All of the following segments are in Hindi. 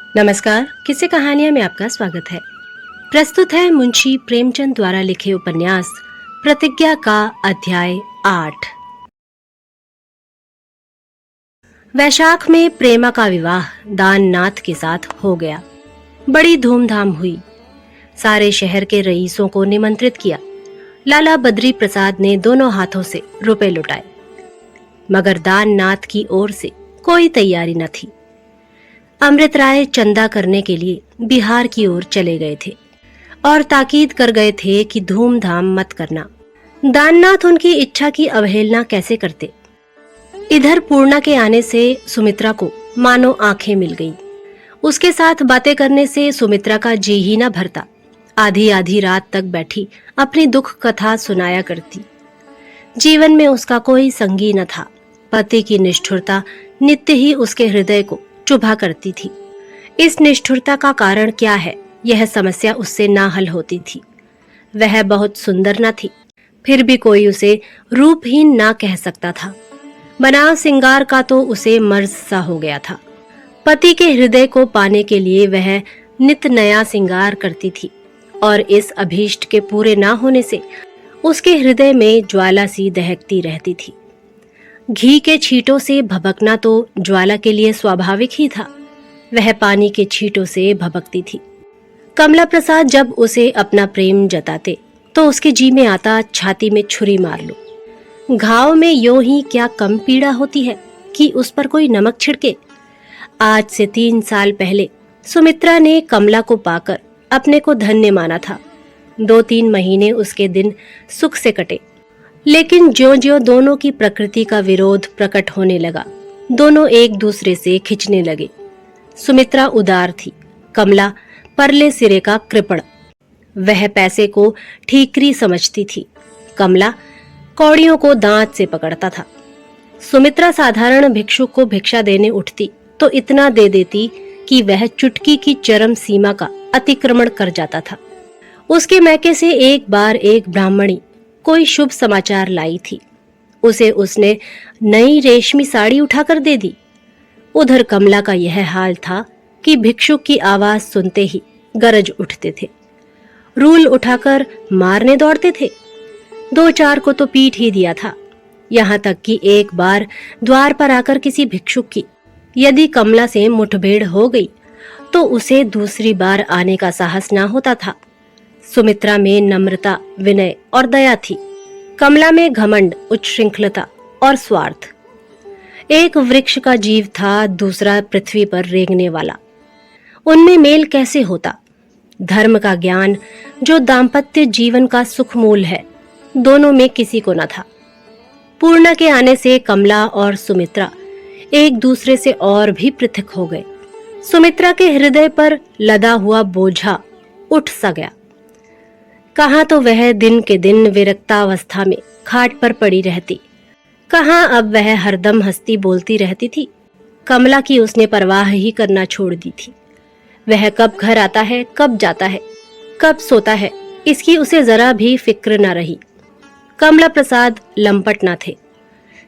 नमस्कार, किस्से कहानियां में आपका स्वागत है। प्रस्तुत है मुंशी प्रेमचंद द्वारा लिखे उपन्यास प्रतिज्ञा का अध्याय 8। वैशाख में प्रेमा का विवाह दाननाथ के साथ हो गया। बड़ी धूमधाम हुई। सारे शहर के रईसों को निमंत्रित किया। लाला बद्री प्रसाद ने दोनों हाथों से रुपए लुटाए, मगर दाननाथ की ओर से कोई तैयारी न थी। अमृत राय चंदा करने के लिए बिहार की ओर चले गए थे और ताकीद कर गए थे कि धूमधाम मत करना। दाननाथ उनकी इच्छा की अवहेलना कैसे करते। इधर पूर्णा के आने से सुमित्रा को मानो आंखें मिल गईं। उसके साथ बातें करने से सुमित्रा का जी ही न भरता। आधी आधी रात तक बैठी अपनी दुख कथा सुनाया करती। जीवन में उसका कोई संगी न था। पति की निष्ठुरता नित्य ही उसके हृदय को चुभा करती थी। इस निष्ठुरता का कारण क्या है, यह समस्या उससे ना हल होती थी। वह बहुत सुंदर न थी, फिर भी कोई उसे रूपहीन ना कह सकता था। बनाव सिंगार का तो उसे मर्ज सा हो गया था। पति के हृदय को पाने के लिए वह नित नया सिंगार करती थी और इस अभीष्ट के पूरे ना होने से उसके हृदय में ज्वाला सी दहकती रहती थी। घी के छींटों से भभकना तो ज्वाला के लिए स्वाभाविक ही था। वह पानी के छींटों से भभकती थी। कमला प्रसाद जब उसे अपना प्रेम जताते तो उसके जी में आता छाती में छुरी मार लो। घाव में यूं ही क्या कम पीड़ा होती है कि उस पर कोई नमक छिड़के। आज से 3 साल पहले सुमित्रा ने कमला को पाकर अपने को धन्य माना था। 2-3 महीने उसके दिन सुख से कटे, लेकिन ज्यों-ज्यों दोनों की प्रकृति का विरोध प्रकट होने लगा, दोनों एक दूसरे से खिंचने लगे। सुमित्रा उदार थी, कमला परले सिरे का कृपण। वह पैसे को ठीकरी समझती थी, कमला कौड़ियों को दांत से पकड़ता था। सुमित्रा साधारण भिक्षुक को भिक्षा देने उठती तो इतना दे देती कि वह चुटकी की चरम सीमा का अतिक्रमण कर जाता था। उसके मैके से एक बार एक ब्राह्मणी कोई शुभ समाचार लाई थी। उसे उसने नई रेशमी साड़ी उठाकर दे दी। उधर कमला का यह हाल था कि भिक्षुक की आवाज सुनते ही गरज उठते थे, रूल उठाकर मारने दौड़ते थे। 2-4 को तो पीट ही दिया था। यहाँ तक कि एक बार द्वार पर आकर किसी भिक्षुक की यदि कमला से मुठभेड़ हो गई तो उसे दूसरी बार आने का साहस ना होता था। सुमित्रा में नम्रता, विनय और दया थी। कमला में घमंड, उच्छृंखलता और स्वार्थ। एक वृक्ष का जीव था, दूसरा पृथ्वी पर रेंगने वाला। उनमें मेल कैसे होता? धर्म का ज्ञान जो दाम्पत्य जीवन का सुख मूल है, दोनों में किसी को न था। पूर्णा के आने से कमला और सुमित्रा एक दूसरे से और भी पृथक हो गए। सुमित्रा के हृदय पर लदा हुआ बोझा उठ सा गया। कहाँ तो वह दिन के दिन विरक्तावस्था में खाट पर पड़ी रहती, कहाँ अब वह हरदम हंसती बोलती रहती थी। कमला की उसने परवाह ही करना छोड़ दी थी। वह कब घर आता है, कब जाता है, कब सोता है, इसकी उसे जरा भी फिक्र न रही। कमला प्रसाद लंपट न थे।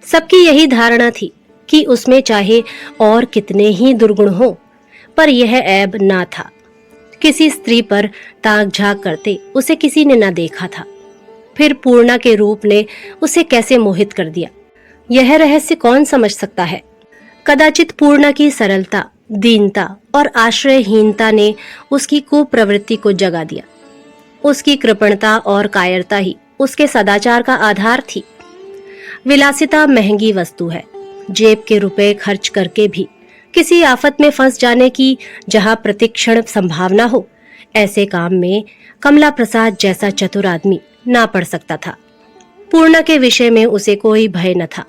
सबकी यही धारणा थी कि उसमें चाहे और कितने ही दुर्गुण हो, पर यह ऐब ना था। किसी स्त्री पर ताक झाक करते उसे किसी ने न देखा था। फिर पूर्णा के रूप ने उसे कैसे मोहित कर दिया, यह रहस्य कौन समझ सकता है। कदाचित पूर्णा की सरलता, दीनता और आश्रयहीनता ने उसकी कुप्रवृत्ति को जगा दिया। उसकी कृपणता और कायरता ही उसके सदाचार का आधार थी। विलासिता महंगी वस्तु है। जेब के रुपए खर्च करके भी किसी आफत में फंस जाने की जहां प्रतिक्षण संभावना हो, ऐसे काम में कमला प्रसाद जैसा चतुर आदमी ना पड़ सकता था। पूर्णा के विषय में उसे कोई भय न था।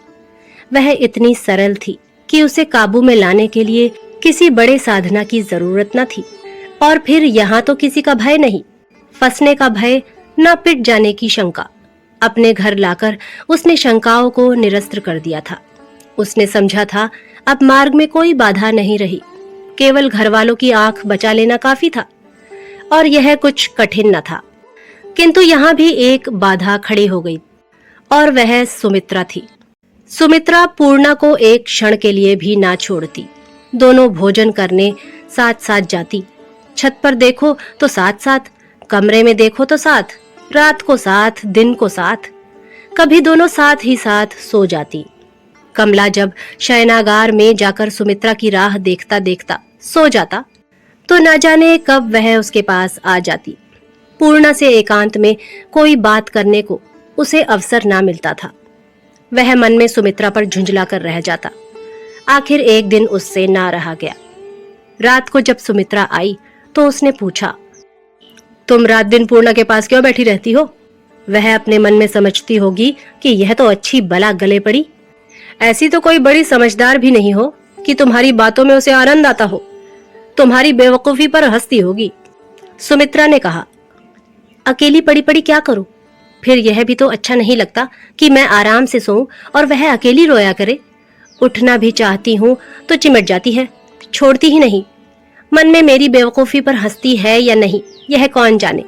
वह इतनी सरल थी कि उसे काबू में लाने के लिए किसी बड़े साधना की जरूरत न थी। और फिर यहाँ तो किसी का भय नहीं, फंसने का भय, न पिट जाने की शंका। अपने घर लाकर उसने शंकाओं को निरस्त कर दिया था। उसने समझा था अब मार्ग में कोई बाधा नहीं रही, केवल घर वालों की आंख बचा लेना काफी था। और यह कुछ कठिन न था। किंतु यहाँ भी एक बाधा खड़ी हो गई और वह सुमित्रा थी। सुमित्रा पूर्णा को एक क्षण के लिए भी ना छोड़ती। दोनों भोजन करने, साथ साथ जाती। छत पर देखो तो साथ साथ, कमरे में देखो तो साथ, रात को साथ, दिन को साथ, कभी दोनों साथ ही साथ सो जाती। कमला जब शयनागार में जाकर सुमित्रा की राह देखता देखता सो जाता तो न जाने कब वह उसके पास आ जाती। पूर्णा से एकांत में कोई बात करने को उसे अवसर ना मिलता था। वह मन में सुमित्रा पर झुंझला कर रह जाता। आखिर एक दिन उससे ना रहा गया। रात को जब सुमित्रा आई तो उसने पूछा, तुम रात दिन पूर्णा के पास क्यों बैठी रहती हो? वह अपने मन में समझती होगी कि यह तो अच्छी बला गले पड़ी। ऐसी तो कोई बड़ी समझदार भी नहीं हो कि तुम्हारी बातों में उसे आनंद आता हो। तुम्हारी बेवकूफी पर हंसती होगी। सुमित्रा ने कहा, अकेली पड़ी पड़ी क्या करूं? फिर यह भी तो अच्छा नहीं लगता कि मैं आराम से सोऊं और वह अकेली रोया करे। उठना भी चाहती हूं तो चिमट जाती है, छोड़ती ही नहीं। मन में मेरी बेवकूफी पर हंसती है या नहीं यह कौन जाने,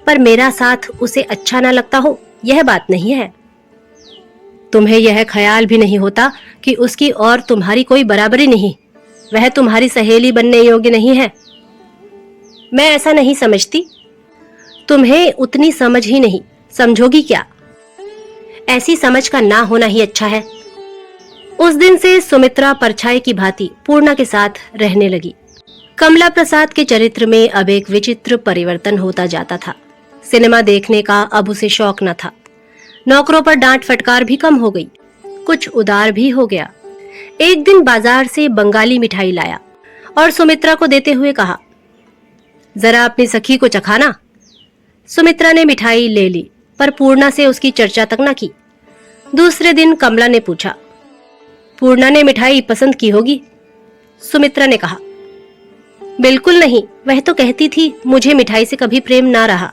पर मेरा साथ उसे अच्छा ना लगता हो यह बात नहीं है। तुम्हें यह ख्याल भी नहीं होता कि उसकी और तुम्हारी कोई बराबरी नहीं, वह तुम्हारी सहेली बनने योग्य नहीं है। मैं ऐसा नहीं समझती। तुम्हें उतनी समझ ही नहीं, समझोगी क्या? ऐसी समझ का ना होना ही अच्छा है। उस दिन से सुमित्रा परछाई की भांति पूर्णा के साथ रहने लगी। कमला प्रसाद के चरित्र में अब एक विचित्र परिवर्तन होता जाता था। सिनेमा देखने का अब उसे शौक न था। नौकरों पर डांट फटकार भी कम हो गई, कुछ उदार भी हो गया। एक दिन बाजार से बंगाली मिठाई लाया और सुमित्रा को देते हुए कहा, जरा अपनी सखी को चखाना। सुमित्रा ने मिठाई ले ली, पर पूर्णा से उसकी चर्चा तक न की। दूसरे दिन कमला ने पूछा, पूर्णा ने मिठाई पसंद की होगी? सुमित्रा ने कहा, बिल्कुल नहीं, वह तो कहती थी मुझे मिठाई से कभी प्रेम ना रहा।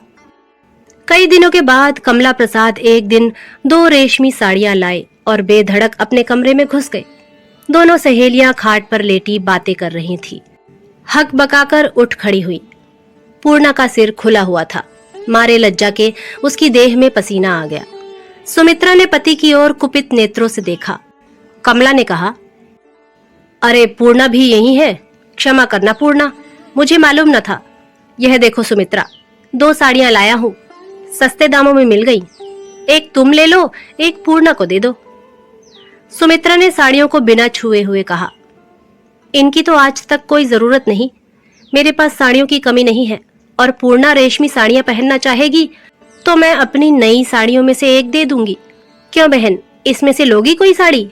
कई दिनों के बाद कमला प्रसाद एक दिन 2 रेशमी साड़ियां लाए और बेधड़क अपने कमरे में घुस गए। दोनों सहेलियां खाट पर लेटी बातें कर रही थी। हक बकाकर उठ खड़ी हुई। पूर्णा का सिर खुला हुआ था, मारे लज्जा के उसकी देह में पसीना आ गया। सुमित्रा ने पति की ओर कुपित नेत्रों से देखा। कमला ने कहा, अरे पूर्णा भी यही है, क्षमा करना पूर्णा, मुझे मालूम न था। यह देखो सुमित्रा, 2 साड़ियां लाया हूँ, सस्ते दामों में मिल गई। एक तुम ले लो, एक पूर्णा को दे दो। सुमित्रा ने साड़ियों को बिना छुए हुए कहा, इनकी तो आज तक कोई जरूरत नहीं। मेरे पास साड़ियों की कमी नहीं है, और पूर्णा रेशमी साड़ियां पहनना चाहेगी तो मैं अपनी नई साड़ियों में से एक दे दूंगी। क्यों बहन, इसमें से लोगी कोई साड़ी?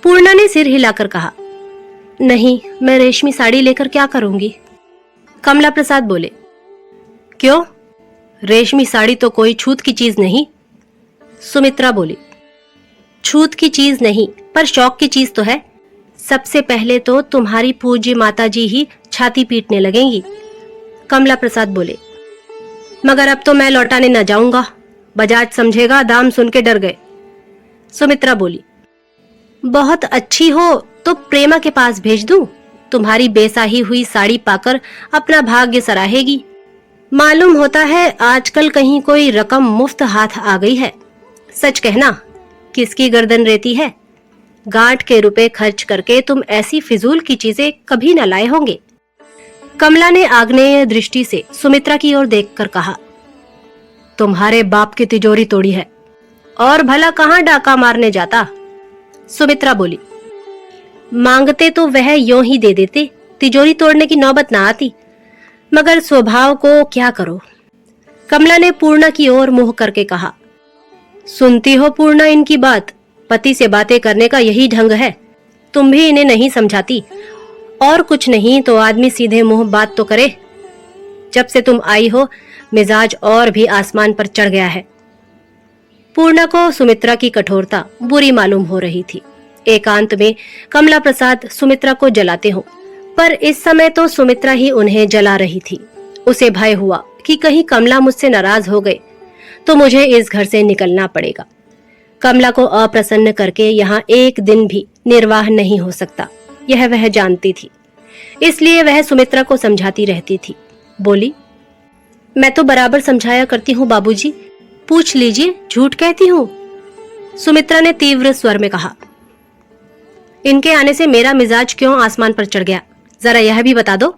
पूर्णा ने सिर हिलाकर कहा, नहीं, मैं रेशमी साड़ी लेकर क्या करूंगी? कमला प्रसाद बोले, क्यों? रेशमी साड़ी तो कोई छूत की चीज नहीं। सुमित्रा बोली, छूत की चीज नहीं, पर शौक की चीज तो है। सबसे पहले तो तुम्हारी पूज्य माताजी ही छाती पीटने लगेंगी। कमला प्रसाद बोले, मगर अब तो मैं लौटाने न जाऊंगा, बजाज समझेगा दाम सुन के डर गए। सुमित्रा बोली, बहुत अच्छी हो तो प्रेमा के पास भेज दूं, तुम्हारी बेसाही हुई साड़ी पाकर अपना भाग्य सराहेगी। मालूम होता है आजकल कहीं कोई रकम मुफ्त हाथ आ गई है। सच कहना, किसकी गर्दन रेती है? गांठ के रुपए खर्च करके तुम ऐसी फिजूल की चीजें कभी न लाए होंगे। कमला ने आग्नेय दृष्टि से सुमित्रा की ओर देखकर कहा, तुम्हारे बाप की तिजोरी तोड़ी है, और भला कहाँ डाका मारने जाता? सुमित्रा बोली, मांगते तो वह यों ही दे देते, तिजोरी तोड़ने की नौबत ना आती, मगर स्वभाव को क्या करो। कमला ने पूर्णा की ओर मुंह करके कहा, सुनती हो पूर्णा इनकी बात? पति से बातें करने का यही ढंग है। तुम भी इन्हें नहीं समझाती? और कुछ नहीं तो आदमी सीधे मुंह बात तो करे। जब से तुम आई हो मिजाज और भी आसमान पर चढ़ गया है। पूर्णा को सुमित्रा की कठोरता बुरी मालूम हो रही थी। एकांत में कमला प्रसाद सुमित्रा को जलाते हो, पर इस समय तो सुमित्रा ही उन्हें जला रही थी। उसे भय हुआ कि कहीं कमला मुझसे नाराज हो गए तो मुझे इस घर से निकलना पड़ेगा। कमला को अप्रसन्न करके यहाँ एक दिन भी निर्वाह नहीं हो सकता, यह वह जानती थी। इसलिए वह सुमित्रा को समझाती रहती थी। बोली, मैं तो बराबर समझाया करती हूँ बाबूजी, पूछ लीजिए झूठ कहती हूँ। सुमित्रा ने तीव्र स्वर में कहा, इनके आने से मेरा मिजाज क्यों आसमान पर चढ़ गया, जरा यह भी बता दो।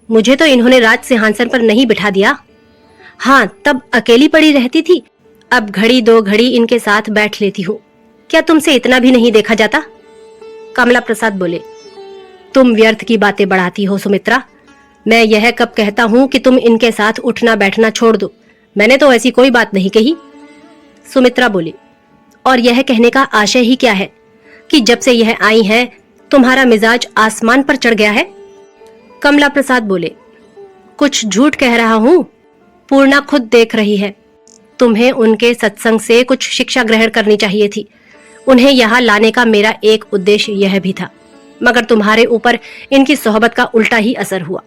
मुझे तो इन्होंने राज सिंहासन पर नहीं बिठा दिया। हाँ, तब अकेली पड़ी रहती थी, अब घड़ी दो घड़ी इनके साथ बैठ लेती हूँ। क्या तुमसे इतना भी नहीं देखा जाता? कमला प्रसाद बोले, तुम व्यर्थ की बातें बढ़ाती हो सुमित्रा। मैं यह कब कहता हूँ कि तुम इनके साथ उठना बैठना छोड़ दो? मैंने तो ऐसी कोई बात नहीं कही। सुमित्रा बोली, और यह कहने का आशय ही क्या है कि जब से यह आई है तुम्हारा मिजाज आसमान पर चढ़ गया है? कमला प्रसाद बोले, कुछ झूठ कह रहा हूँ? पूर्णा खुद देख रही है। तुम्हें उनके सत्संग से कुछ शिक्षा ग्रहण करनी चाहिए थी। उन्हें यहाँ लाने का मेरा एक उद्देश्य यह भी था, मगर तुम्हारे ऊपर इनकी सोहबत का उल्टा ही असर हुआ।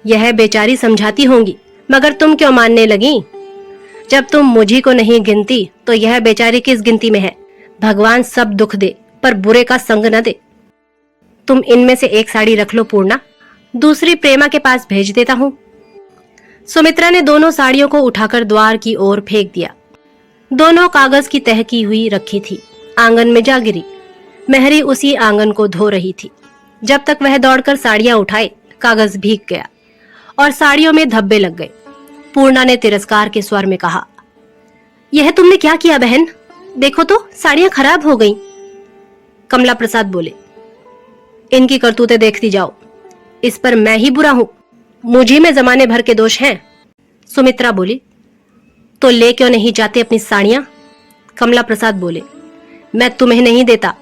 यह बेचारी समझाती होंगी, मगर तुम क्यों मानने लगी? जब तुम मुझी को नहीं गिनती तो यह बेचारी किस गिनती में है? भगवान सब दुख दे पर बुरे का संग न दे। तुम इनमें से एक साड़ी रख लो पूर्णा, दूसरी प्रेमा के पास भेज देता हूँ। सुमित्रा ने दोनों साड़ियों को उठाकर द्वार की ओर फेंक दिया। दोनों कागज की तह की हुई रखी थी, आंगन में जा गिरी। मेहरी उसी आंगन को धो रही थी। जब तक वह दौड़कर साड़ियां उठाए, कागज भीग गया और साड़ियों में धब्बे लग गए। पूर्णा ने तिरस्कार के स्वर में कहा, यह तुमने क्या किया बहन? देखो तो साड़ियां खराब हो गईं। कमला प्रसाद बोले, इनकी करतूतें देखती जाओ, इस पर मैं ही बुरा हूं? मुझे में जमाने भर के दोष हैं। सुमित्रा बोली, तो ले क्यों नहीं जाते अपनी साड़ियां? कमला प्रसाद बोले, मैं तुम्हें नहीं देता।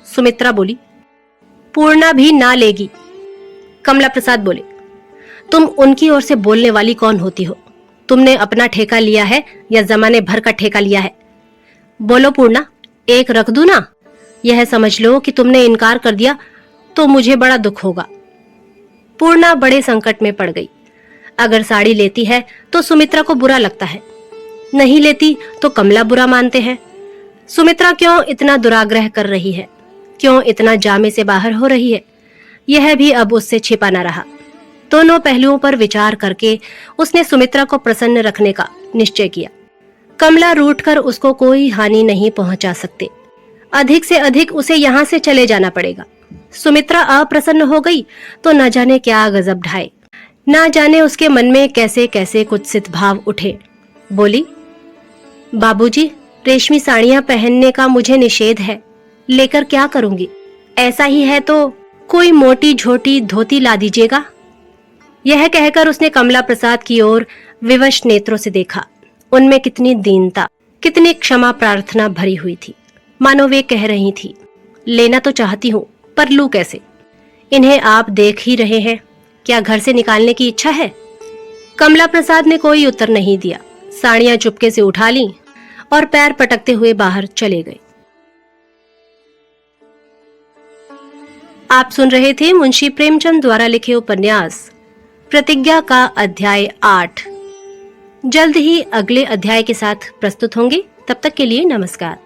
सुमित्रा बोली, पूर्णा भी ना लेगी। कमला प्रसाद बोले, तुम उनकी ओर से बोलने वाली कौन होती हो? तुमने अपना ठेका लिया है या जमाने भर का ठेका लिया है? बोलो पूर्णा, एक रख दूं ना? यह समझ लो कि तुमने इनकार कर दिया तो मुझे बड़ा दुख होगा। पूर्णा बड़े संकट में पड़ गई। अगर साड़ी लेती है तो सुमित्रा को बुरा लगता है, नहीं लेती तो कमला बुरा मानते हैं। सुमित्रा क्यों इतना दुराग्रह कर रही है? क्यों इतना जामे से बाहर हो रही है? यह भी अब उससे छिपा न रहा। दोनों पहलुओं पर विचार करके उसने सुमित्रा को प्रसन्न रखने का निश्चय किया। कमला रूठकर उसको कोई हानि नहीं पहुंचा सकते। अधिक से अधिक उसे यहाँ से चले जाना पड़ेगा। सुमित्रा अप्रसन्न हो गई तो न जाने क्या गजब ढाए, न जाने उसके मन में कैसे कैसे कुत्सित भाव उठे। बोली, बाबूजी, रेशमी साड़ियां पहनने का मुझे निषेध है, लेकर क्या करूंगी? ऐसा ही है तो कोई मोटी झोटी धोती ला दीजिएगा। यह कहकर उसने कमला प्रसाद की ओर विवश नेत्रों से देखा। उनमें कितनी दीनता, कितनी क्षमा प्रार्थना भरी हुई थी। मानो वे कह रही थी, लेना तो चाहती हूँ पर लूं कैसे? इन्हें आप देख ही रहे हैं, क्या घर से निकालने की इच्छा है? कमला प्रसाद ने कोई उत्तर नहीं दिया। साड़ियां चुपके से उठा लीं और पैर पटकते हुए बाहर चले गए। आप सुन रहे थे मुंशी प्रेमचंद द्वारा लिखे उपन्यास प्रतिज्ञा का अध्याय 8। जल्द ही अगले अध्याय के साथ प्रस्तुत होंगे। तब तक के लिए नमस्कार।